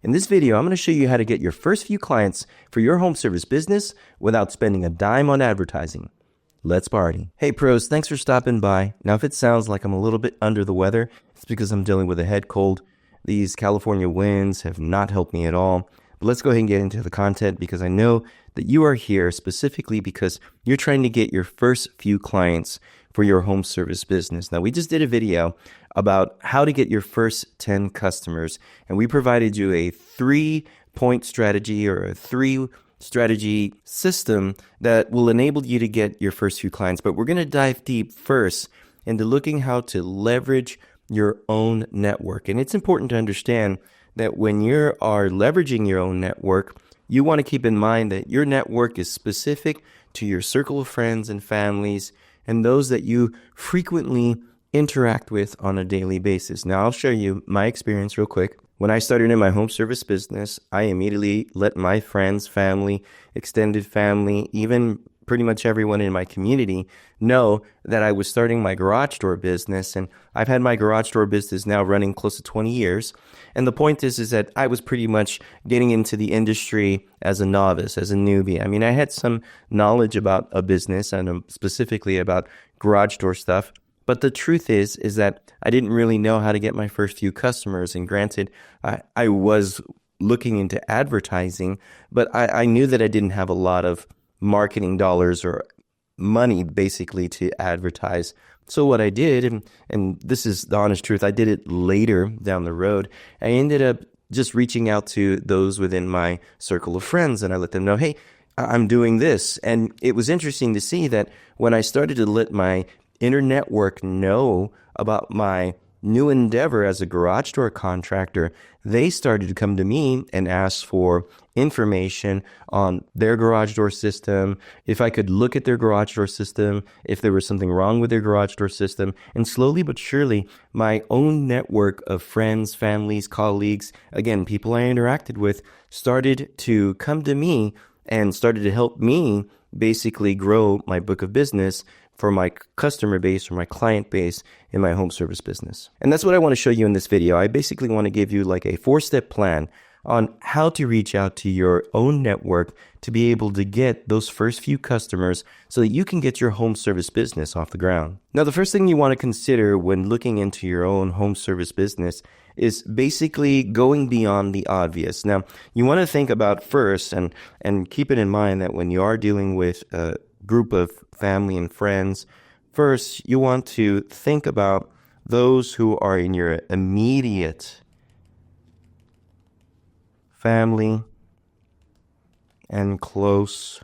In this video, I'm going to show you how to get your first few clients for your home service business without spending a dime on advertising. Let's party. Hey pros, thanks for stopping by. Now, if it sounds like I'm a little bit under the weather, it's because I'm dealing with a head cold. These California winds have not helped me at all. But let's go ahead and get into the content because I know that you are here specifically because you're trying to get your first few clients for your home service business. Now, we just did a video about how to get your first 10 customers, and we provided you a 3-point strategy or a 3-strategy system that will enable you to get your first few clients. But we're going to dive deep first into looking how to leverage your own network. And it's important to understand that when you are leveraging your own network, you want to keep in mind that your network is specific to your circle of friends and families and those that you frequently interact with on a daily basis. Now, I'll show you my experience real quick. When I started in my home service business, I immediately let my friends, family, extended family, even pretty much everyone in my community know that I was starting my garage door business. And I've had my garage door business now running close to 20 years. And the point is that I was pretty much getting into the industry as a novice, as a newbie. I mean, I had some knowledge about a business and specifically about garage door stuff. But the truth is that I didn't really know how to get my first few customers. And granted, I was looking into advertising, but I knew that I didn't have a lot of marketing dollars or money basically to advertise. So what I did, and this is the honest truth, I did it later down the road. I ended up just reaching out to those within my circle of friends, and I let them know, hey, I'm doing this. And it was interesting to see that when I started to let my inner network know about my new endeavor as a garage door contractor, they started to come to me and ask for information on their garage door system, if I could look at their garage door system, if there was something wrong with their garage door system. And slowly but surely, my own network of friends, families, colleagues, again, people I interacted with, started to come to me and started to help me basically grow my book of business for my customer base or my client base in my home service business. And that's what I want to show you in this video. I basically want to give you like a 4-step plan on how to reach out to your own network to be able to get those first few customers so that you can get your home service business off the ground. Now, the first thing you want to consider when looking into your own home service business is basically going beyond the obvious. Now, you want to think about first and keep it in mind that when you are dealing with a group of family and friends, first, you want to think about those who are in your immediate family and close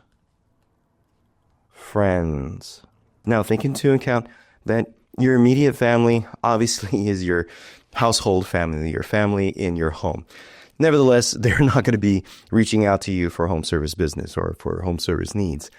friends. Now, take into account that your immediate family obviously is your household family, your family in your home. Nevertheless, they're not going to be reaching out to you for home service business or for home service needs.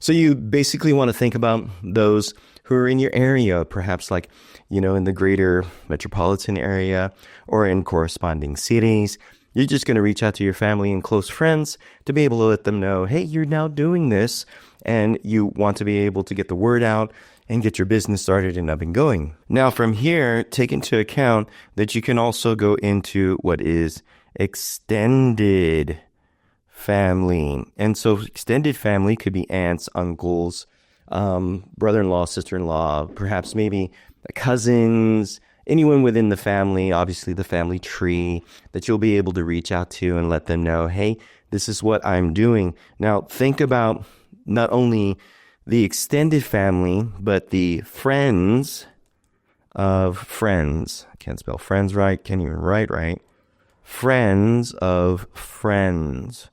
So you basically want to think about those who are in your area, perhaps like, in the greater metropolitan area or in corresponding cities. You're just going to reach out to your family and close friends to be able to let them know, hey, you're now doing this, and you want to be able to get the word out and get your business started and up and going. Now, from here, take into account that you can also go into what is extended family. And so extended family could be aunts, uncles, brother-in-law, sister-in-law, perhaps maybe cousins, anyone within the family, obviously the family tree that you'll be able to reach out to and let them know, hey, this is what I'm doing. Now, think about not only the extended family, but the friends of friends. I can't spell friends right, can't even write right. Friends of friends.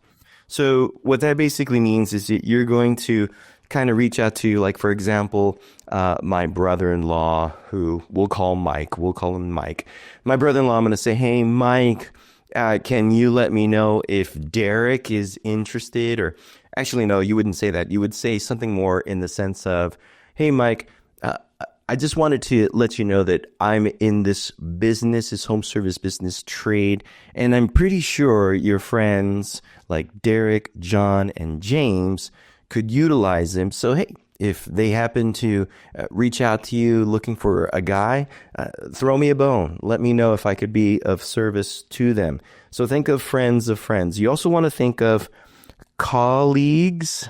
So what that basically means is that you're going to kind of reach out to, like, for example, my brother-in-law, who we'll call Mike. We'll call him Mike. My brother-in-law, I'm going to say, hey, Mike, can you let me know if Derek is interested? Or actually, no, you wouldn't say that. You would say something more in the sense of, hey, Mike, I just wanted to let you know that I'm in this business, this home service business trade, and I'm pretty sure your friends like Derek, John, and James could utilize them. So, hey, If they happen to reach out to you looking for a guy, throw me a bone. Let me know if I could be of service to them. So think of friends of friends. You also want to think of colleagues.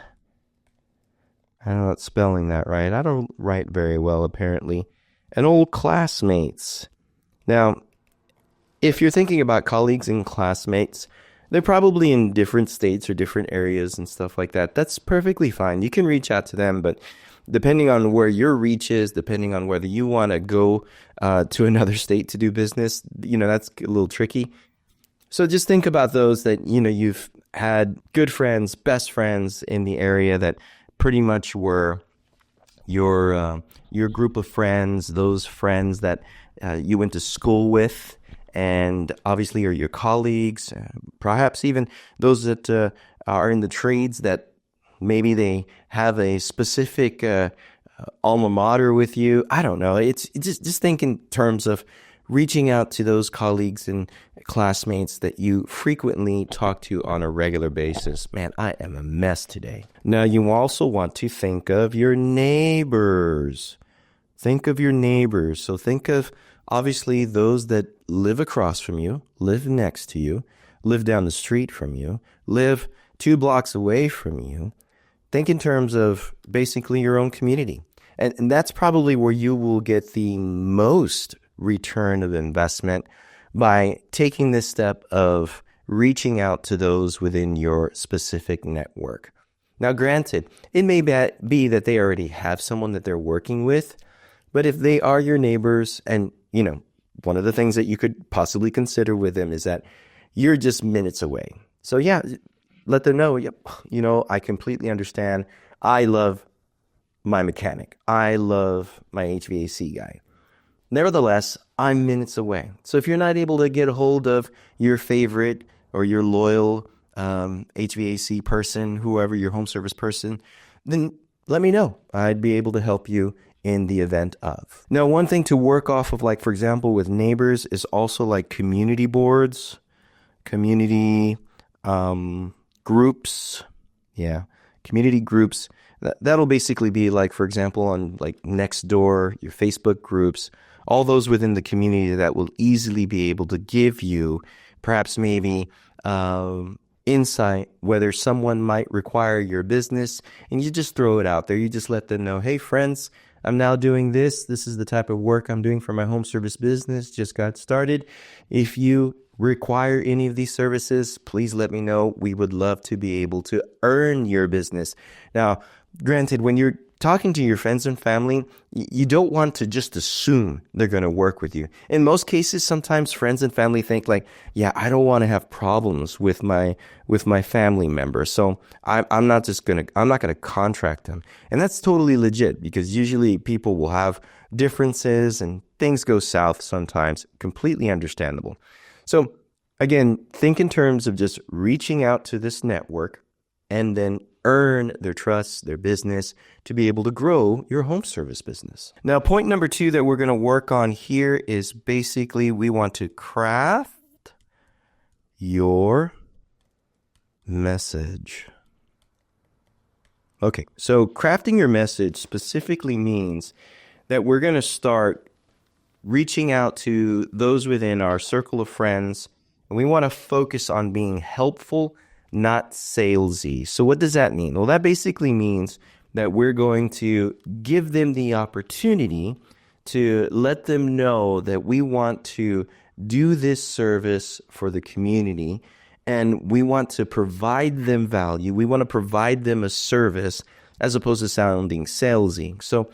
I'm not spelling that right. I don't write very well, apparently. And old classmates. Now, if you're thinking about colleagues and classmates, they're probably in different states or different areas and stuff like that. That's perfectly fine. You can reach out to them, but depending on where your reach is, depending on whether you want to go to another state to do business, that's a little tricky. So just think about those that, you've had good friends, best friends in the area that pretty much were your group of friends, those friends that you went to school with, and obviously are your colleagues, perhaps even those that are in the trades that maybe they have a specific alma mater with you. I don't know. It's just think in terms of reaching out to those colleagues and classmates that you frequently talk to on a regular basis. Man, I am a mess today. Now, you also want to think of your neighbors. Think of your neighbors. So think of obviously those that live across from you, live next to you, live down the street from you, live 2 blocks away from you. Think in terms of basically your own community. And that's probably where you will get the most return of investment by taking this step of reaching out to those within your specific network. Now, granted, it may be that they already have someone that they're working with, but if they are your neighbors, and one of the things that you could possibly consider with them is that you're just minutes away. So yeah, let them know, I completely understand. I love my mechanic. I love my HVAC guy. Nevertheless, I'm minutes away. So if you're not able to get a hold of your favorite or your loyal HVAC person, whoever, your home service person, then let me know. I'd be able to help you in the event of. Now, one thing to work off of, like, for example, with neighbors is also like community boards, community groups. Yeah, community groups. That'll basically be like, for example, on like Nextdoor, your Facebook groups, all those within the community that will easily be able to give you perhaps maybe insight whether someone might require your business, and you just throw it out there. You just let them know, hey, friends, I'm now doing this. This is the type of work I'm doing for my home service business. Just got started. If you require any of these services, please let me know. We would love to be able to earn your business. Now, granted, when you're talking to your friends and family, you don't want to just assume they're going to work with you. In most cases, sometimes friends and family think like, yeah, I don't want to have problems with my family member. So I'm not going to contract them. And that's totally legit, because usually people will have differences and things go south sometimes. Completely understandable. So again, think in terms of just reaching out to this network and then earn their trust, their business, to be able to grow your home service business. Now, point number 2 that we're going to work on here is basically we want to craft your message. Okay, so crafting your message specifically means that we're going to start reaching out to those within our circle of friends, and we want to focus on being helpful, not salesy. So what does that mean? Well, that basically means that we're going to give them the opportunity to let them know that we want to do this service for the community, and we want to provide them value. We want to provide them a service as opposed to sounding salesy. So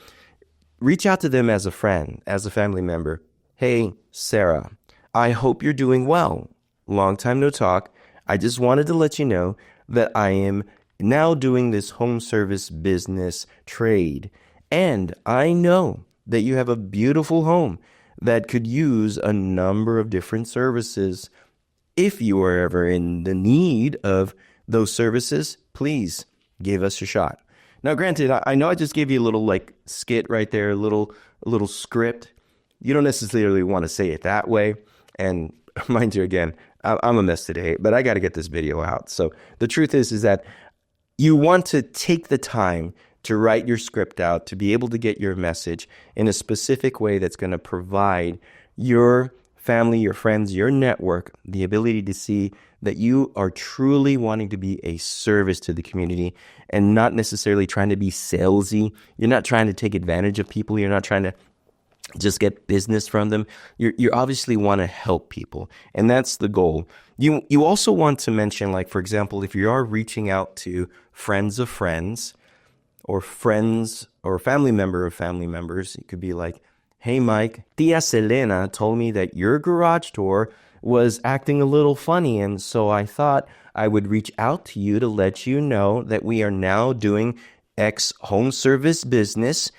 reach out to them as a friend, as a family member. Hey, Sarah, I hope you're doing well. Long time no talk. I just wanted to let you know that I am now doing this home service business trade. And I know that you have a beautiful home that could use a number of different services. If you are ever in the need of those services, please give us a shot. Now, granted, I know I just gave you a little like skit right there, a little script. You don't necessarily want to say it that way. And mind you, again, I'm a mess today, but I got to get this video out. So the truth is that you want to take the time to write your script out, to be able to get your message in a specific way that's going to provide your family, your friends, your network, the ability to see that you are truly wanting to be a service to the community and not necessarily trying to be salesy. You're not trying to take advantage of people. You're not trying to just get business from them. You obviously want to help people, and that's the goal. You also want to mention, like, for example, if you are reaching out to friends of friends or friends or family member of family members, it could be like, hey, Mike, Tia Selena told me that your garage door was acting a little funny, and so I thought I would reach out to you to let you know that we are now doing X home service business.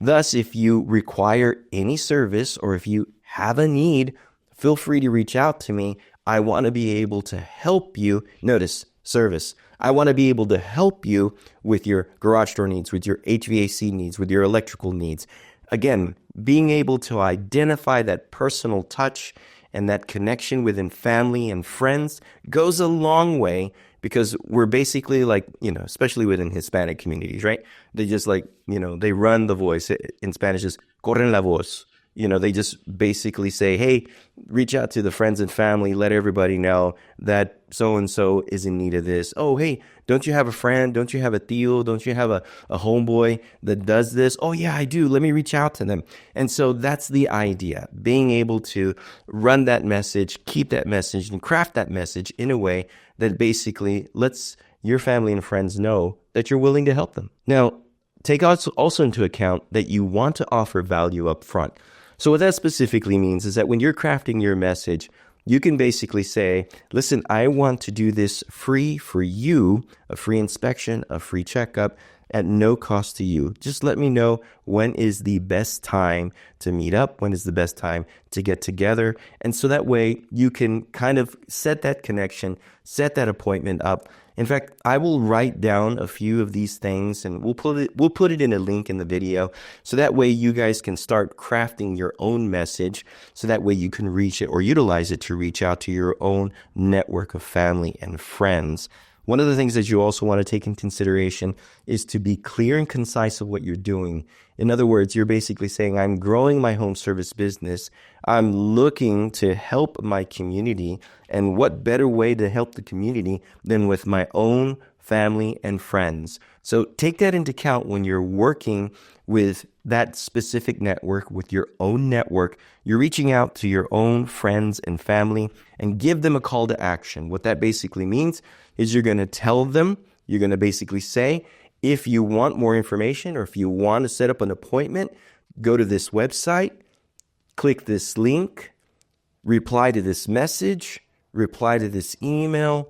Thus, if you require any service or if you have a need, feel free to reach out to me. I want to be able to help you. Notice, service. I want to be able to help you with your garage door needs, with your HVAC needs, with your electrical needs. Again, being able to identify that personal touch and that connection within family and friends goes a long way, because we're basically like, especially within Hispanic communities, right? They just like, they run the voice. In Spanish is corren la voz. They just basically say, hey, reach out to the friends and family, let everybody know that so-and-so is in need of this. Oh, hey, don't you have a friend? Don't you have a tío? Don't you have a homeboy that does this? Oh, yeah, I do. Let me reach out to them. And so that's the idea, being able to run that message, keep that message, and craft that message in a way that basically lets your family and friends know that you're willing to help them. Now, take also into account that you want to offer value up front. So what that specifically means is that when you're crafting your message, you can basically say, listen, I want to do this free for you, a free inspection, a free checkup at no cost to you. Just let me know when is the best time to meet up, when is the best time to get together. And so that way you can kind of set that connection, set that appointment up. In fact, I will write down a few of these things and we'll put it in a link in the video. So that way you guys can start crafting your own message. So that way you can reach it or utilize it to reach out to your own network of family and friends. One of the things that you also want to take in consideration is to be clear and concise of what you're doing. In other words, you're basically saying, I'm growing my home service business. I'm looking to help my community. And what better way to help the community than with my own family and friends? So take that into account when you're working with that specific network, with your own network. You're reaching out to your own friends and family and give them a call to action. What that basically means is you're going to tell them, you're going to basically say, if you want more information or if you want to set up an appointment, go to this website, click this link, reply to this message, reply to this email,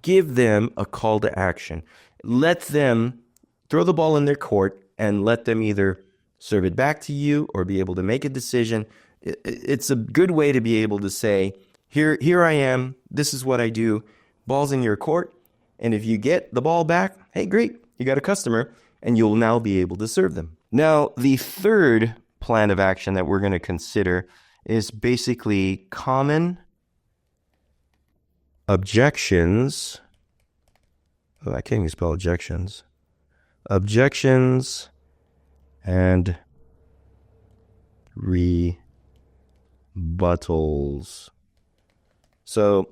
give them a call to action. Let them throw the ball in their court and let them either serve it back to you or be able to make a decision. It's a good way to be able to say, here I am, this is what I do, ball's in your court. And if you get the ball back, hey, great, you got a customer and you'll now be able to serve them. Now, the third plan of action that we're going to consider is basically common objections. Oh, I can't even spell objections. Objections and rebuttals. So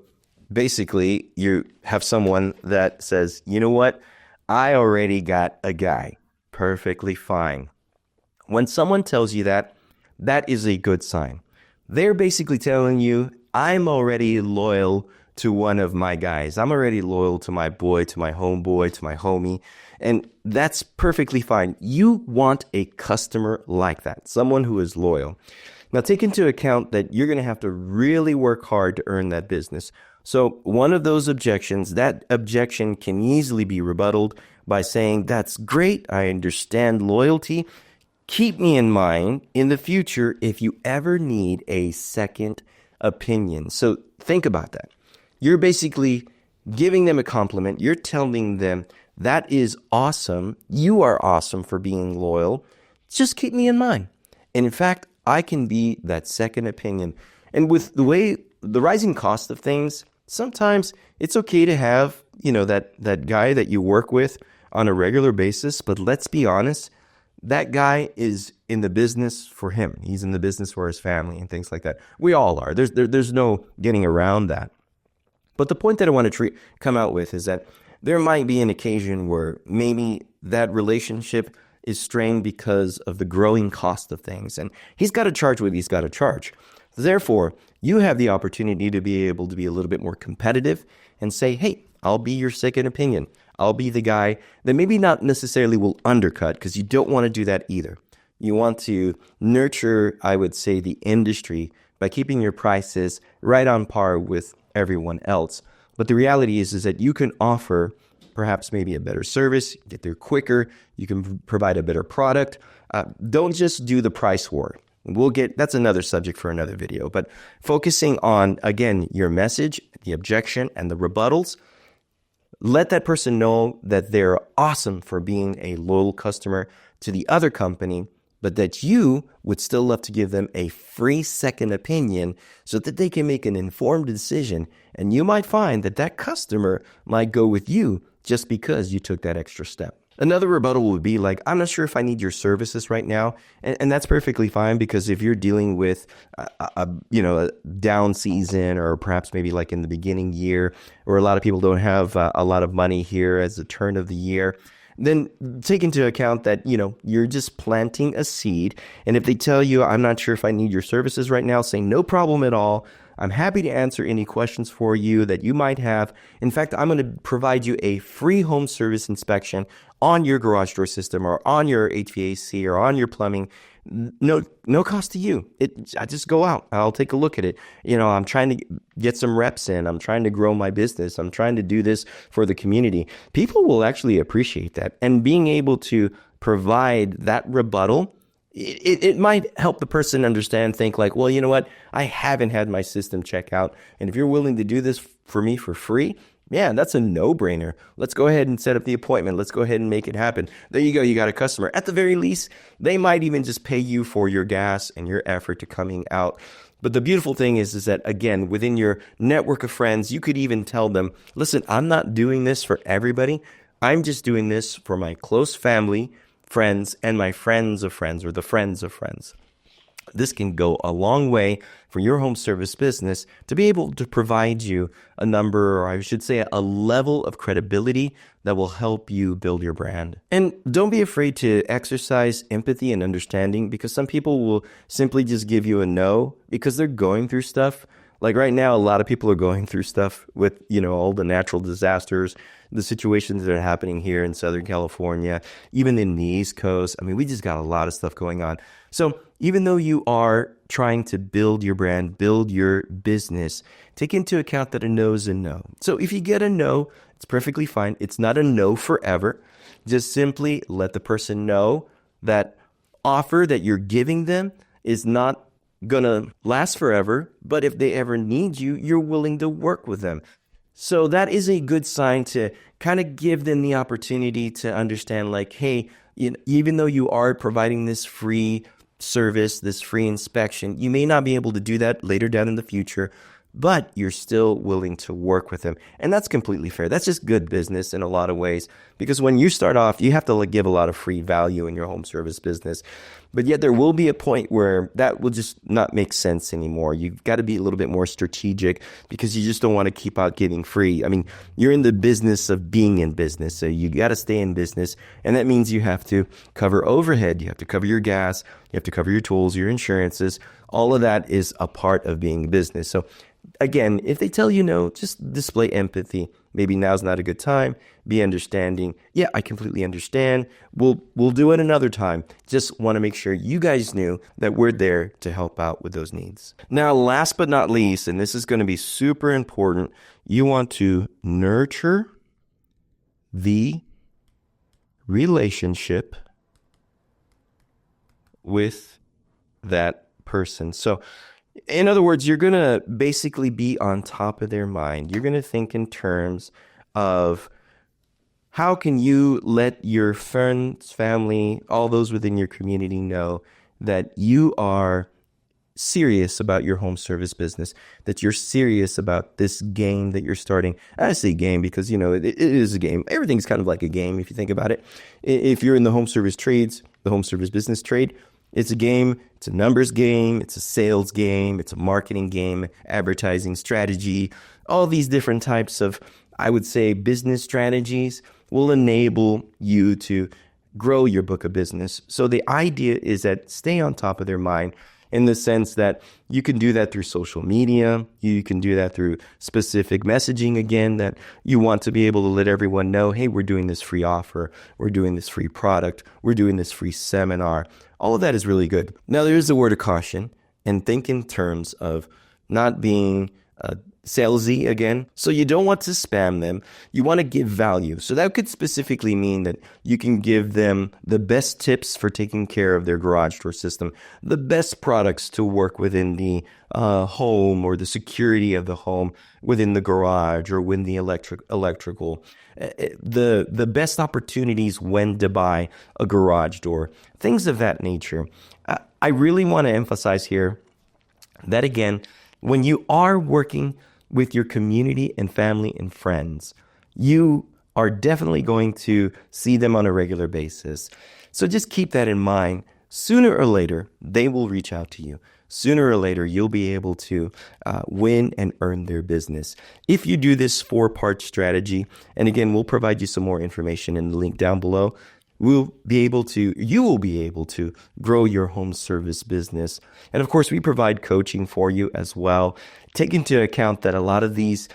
basically, you have someone that says, you know what? I already got a guy. Perfectly fine. When someone tells you that, that is a good sign. They're basically telling you, I'm already loyal to one of my guys. I'm already loyal to my boy, to my homeboy, to my homie. And that's perfectly fine. You want a customer like that, someone who is loyal. Now, take into account that you're going to have to really work hard to earn that business. So one of those objections, that objection can easily be rebutted by saying, that's great, I understand loyalty. Keep me in mind in the future if you ever need a second opinion. So think about that. You're basically giving them a compliment. You're telling them, that is awesome. You are awesome for being loyal. Just keep me in mind. And in fact, I can be that second opinion. And with the rising cost of things, sometimes it's okay to have, that guy that you work with on a regular basis, but let's be honest, that guy is in the business for him. He's in the business for his family and things like that. We all are. There's no getting around that. But the point that I want to come out with is that there might be an occasion where maybe that relationship is strained because of the growing cost of things. And he's got to charge what he's got to charge. Therefore, you have the opportunity to be able to be a little bit more competitive and say, hey, I'll be your second opinion. I'll be the guy that maybe not necessarily will undercut, because you don't want to do that either. You want to nurture, I would say, the industry by keeping your prices right on par with everyone else. But the reality is that you can offer perhaps maybe a better service, get there quicker, you can provide a better product. Don't just do the price war. That's another subject for another video, but focusing on, again, your message, the objection, and the rebuttals. Let that person know that they're awesome for being a loyal customer to the other company, but that you would still love to give them a free second opinion so that they can make an informed decision. And you might find that that customer might go with you just because you took that extra step. Another rebuttal would be like, I'm not sure if I need your services right now. And that's perfectly fine, because if you're dealing with a down season, or perhaps maybe like in the beginning year, or a lot of people don't have a lot of money here as the turn of the year, then take into account that, you're just planting a seed. And if they tell you, I'm not sure if I need your services right now, say no problem at all. I'm happy to answer any questions for you that you might have. In fact, I'm going to provide you a free home service inspection on your garage door system, or on your HVAC, or on your plumbing. No cost to you. I just go out. I'll take a look at it. I'm trying to get some reps in. I'm trying to grow my business. I'm trying to do this for the community. People will actually appreciate that. And being able to provide that rebuttal, it might help the person understand, think like, well, you know what? I haven't had my system check out. And if you're willing to do this for me for free, yeah, that's a no-brainer. Let's go ahead and set up the appointment. Let's go ahead and make it happen. There you go. You got a customer. At the very least, they might even just pay you for your gas and your effort to coming out. But the beautiful thing is that, again, within your network of friends, you could even tell them, listen, I'm not doing this for everybody. I'm just doing this for my close family, friends, and my friends of friends, or the friends of friends. This can go a long way for your home service business to be able to provide you a number, or I should say a level of credibility that will help you build your brand. And don't be afraid to exercise empathy and understanding, because some people will simply just give you a no because they're going through stuff. Like right now, a lot of people are going through stuff with, all the natural disasters, the situations that are happening here in Southern California, even in the East Coast. I mean, we just got a lot of stuff going on. So even though you are trying to build your brand, build your business, take into account that a no is a no. So if you get a no, it's perfectly fine. It's not a no forever. Just simply let the person know that offer that you're giving them is not gonna last forever, but if they ever need you, you're willing to work with them. So that is a good sign to kind of give them the opportunity to understand, like, hey, even though you are providing this free service, this free inspection, you may not be able to do that later down in the future, but you're still willing to work with them. And that's completely fair. That's just good business in a lot of ways, because when you start off, you have to give a lot of free value in your home service business. But yet there will be a point where that will just not make sense anymore. You've got to be a little bit more strategic, because you just don't want to keep out giving free. I mean, you're in the business of being in business, so you got to stay in business. And that means you have to cover overhead. You have to cover your gas. You have to cover your tools, your insurances. All of that is a part of being in business. So again, if they tell you no, just display empathy. Maybe now's not a good time. Be understanding. Yeah, I completely understand. We'll do it another time. Just want to make sure you guys knew that we're there to help out with those needs. Now, last but not least, and this is going to be super important, you want to nurture the relationship with that person. So in other words, you're going to basically be on top of their mind. You're going to think in terms of how can you let your friends, family, all those within your community know that you are serious about your home service business, that you're serious about this game that you're starting. I say game because, it is a game. Everything's kind of like a game if you think about it. If you're in the home service trades, the home service business trade, it's a game. It's a numbers game. It's a sales game. It's a marketing game, advertising strategy. All these different types of, I would say, business strategies will enable you to grow your book of business. So the idea is that stay on top of their mind in the sense that you can do that through social media. You can do that through specific messaging, again, that you want to be able to let everyone know, hey, we're doing this free offer. We're doing this free product. We're doing this free seminar. All of that is really good. Now, there's a word of caution, and think in terms of not being salesy again. So you don't want to spam them. You want to give value. So that could specifically mean that you can give them the best tips for taking care of their garage door system, the best products to work within the home or the security of the home, within the garage or within the electrical, the best opportunities when to buy a garage door, things of that nature. I really want to emphasize here that, again, when you are working with your community and family and friends, you are definitely going to see them on a regular basis. So just keep that in mind. Sooner or later, they will reach out to you. Sooner or later, you'll be able to win and earn their business. If you do this 4-part strategy, and again, we'll provide you some more information in the link down below, you will be able to grow your home service business. And of course, we provide coaching for you as well. Take into account that a lot of these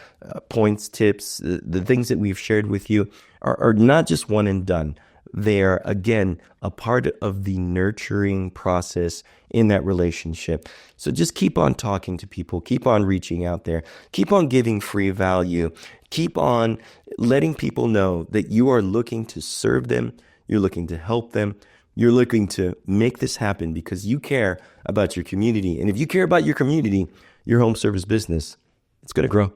points, tips, the things that we've shared with you are not just one and done. They're, again, a part of the nurturing process in that relationship. So just keep on talking to people, keep on reaching out there, keep on giving free value, keep on letting people know that you are looking to serve them, you're looking to help them, you're looking to make this happen because you care about your community. And if you care about your community, your home service business, it's going to grow.